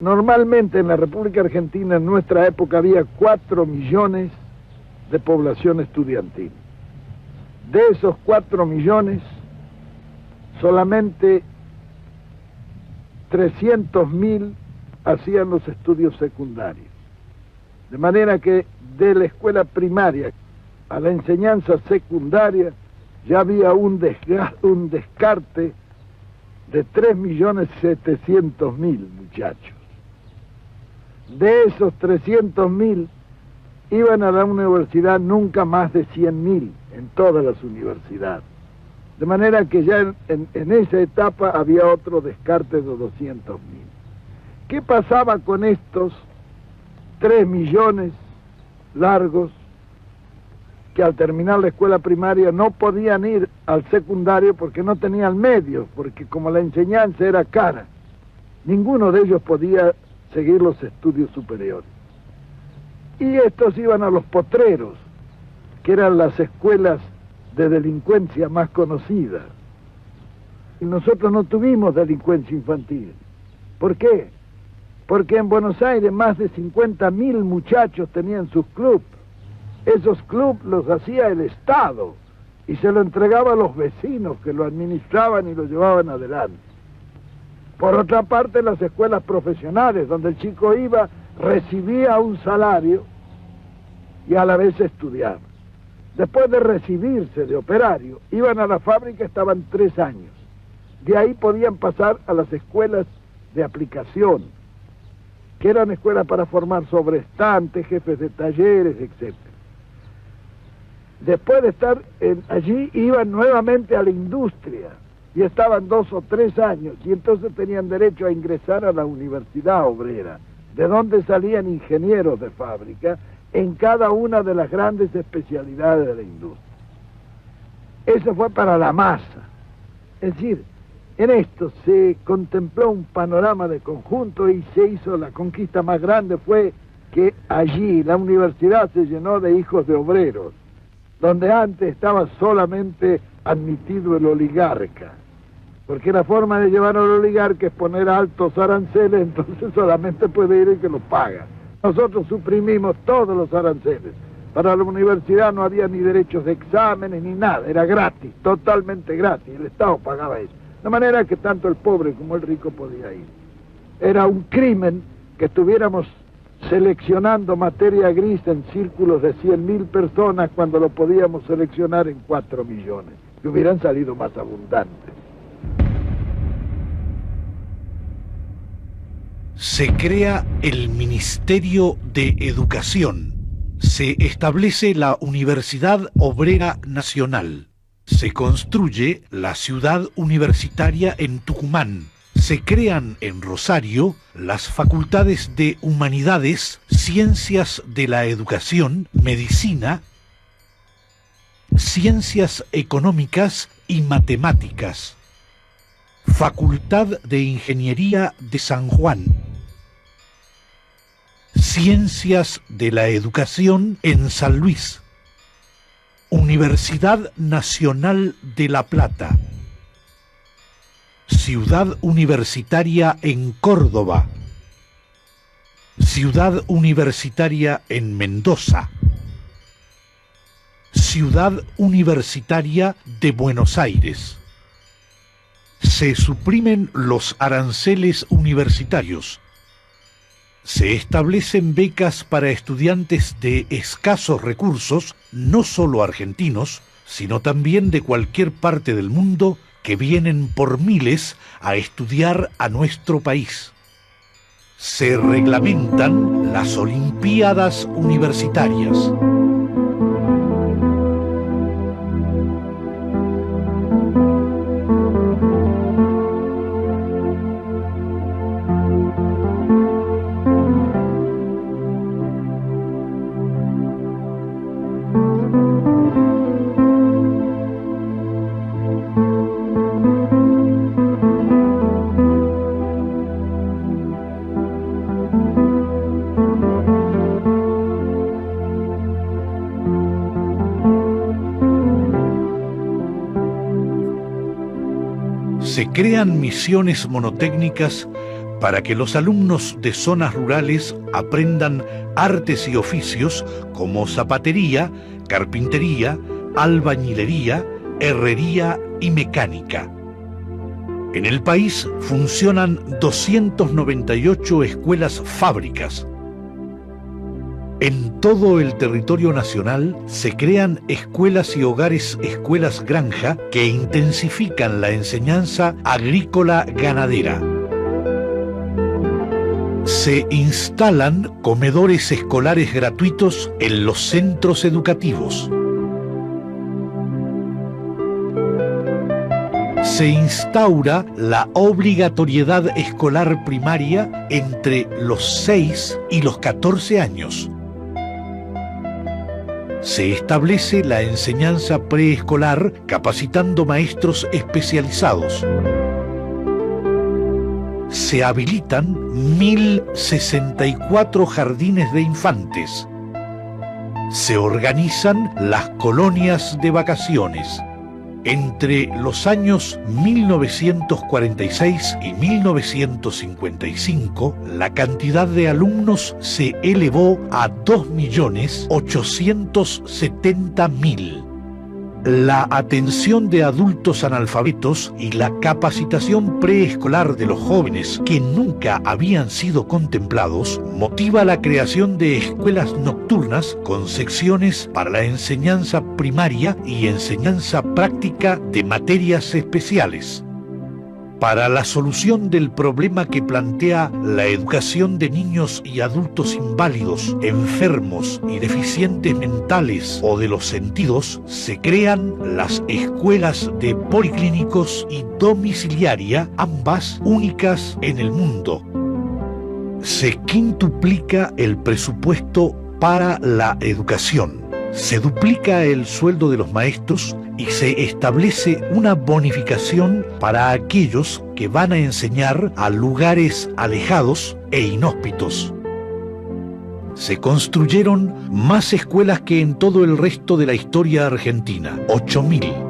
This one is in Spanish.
Normalmente en la República Argentina en nuestra época había 4 millones de población estudiantil. De esos 4 millones, solamente 300.000 hacían los estudios secundarios. De manera que de la escuela primaria a la enseñanza secundaria ya había un descarte de 3.700.000 muchachos. De esos 300.000 iban a la universidad nunca más de 100.000 en todas las universidades. De manera que ya en esa etapa había otro descarte de 200.000. ¿Qué pasaba con estos 3 millones largos que al terminar la escuela primaria no podían ir al secundario porque no tenían medios, porque como la enseñanza era cara, ninguno de ellos podía seguir los estudios superiores? Y estos iban a los potreros, que eran las escuelas de delincuencia más conocidas. Y nosotros no tuvimos delincuencia infantil. ¿Por qué? Porque en Buenos Aires más de 50.000 muchachos tenían sus clubes. Esos clubes los hacía el Estado y se lo entregaba a los vecinos que lo administraban y lo llevaban adelante. Por otra parte, las escuelas profesionales, donde el chico iba, recibía un salario y a la vez estudiaba. Después de recibirse de operario, iban a la fábrica, estaban 3 años. De ahí podían pasar a las escuelas de aplicación, que eran escuelas para formar sobrestantes, jefes de talleres, etc. Después de estar allí, iban nuevamente a la industria y estaban 2 o 3 años y entonces tenían derecho a ingresar a la universidad obrera, de donde salían ingenieros de fábrica en cada una de las grandes especialidades de la industria. Eso fue para la masa. Es decir, en esto se contempló un panorama de conjunto y se hizo la conquista más grande, fue que allí la universidad se llenó de hijos de obreros, donde antes estaba solamente admitido el oligarca, porque la forma de llevar al oligarca es poner altos aranceles, entonces solamente puede ir el que lo paga. Nosotros suprimimos todos los aranceles. Para la universidad no había ni derechos de exámenes ni nada, era gratis, totalmente gratis, el Estado pagaba eso. De manera que tanto el pobre como el rico podía ir. Era un crimen que estuviéramos seleccionando materia gris en círculos de 100.000 personas cuando lo podíamos seleccionar en 4 millones, que hubieran salido más abundantes. Se crea el Ministerio de Educación. Se establece la Universidad Obrera Nacional. Se construye la Ciudad Universitaria en Tucumán. Se crean en Rosario las facultades de Humanidades, Ciencias de la Educación, Medicina, Ciencias Económicas y Matemáticas. Facultad de Ingeniería de San Juan. Ciencias de la Educación en San Luis. Universidad Nacional de La Plata. Ciudad Universitaria en Córdoba. Ciudad Universitaria en Mendoza. Ciudad Universitaria de Buenos Aires. Se suprimen los aranceles universitarios. Se establecen becas para estudiantes de escasos recursos, no solo argentinos, sino también de cualquier parte del mundo, que vienen por miles a estudiar a nuestro país. Se reglamentan las Olimpiadas Universitarias. Se crean misiones monotécnicas para que los alumnos de zonas rurales aprendan artes y oficios como zapatería, carpintería, albañilería, herrería y mecánica. En el país funcionan 298 escuelas fábricas. En todo el territorio nacional se crean escuelas y hogares escuelas granja que intensifican la enseñanza agrícola ganadera. Se instalan comedores escolares gratuitos en los centros educativos. Se instaura la obligatoriedad escolar primaria entre los 6 y los 14 años. Se establece la enseñanza preescolar capacitando maestros especializados. Se habilitan 1.064 jardines de infantes. Se organizan las colonias de vacaciones. Entre los años 1946 y 1955, la cantidad de alumnos se elevó a 2.870.000. La atención de adultos analfabetos y la capacitación preescolar de los jóvenes que nunca habían sido contemplados motiva la creación de escuelas nocturnas con secciones para la enseñanza primaria y enseñanza práctica de materias especiales. Para la solución del problema que plantea la educación de niños y adultos inválidos, enfermos y deficientes mentales o de los sentidos, se crean las escuelas de policlínicos y domiciliaria, ambas únicas en el mundo. Se quintuplica el presupuesto para la educación. Se duplica el sueldo de los maestros y se establece una bonificación para aquellos que van a enseñar a lugares alejados e inhóspitos. Se construyeron más escuelas que en todo el resto de la historia argentina, 8.000.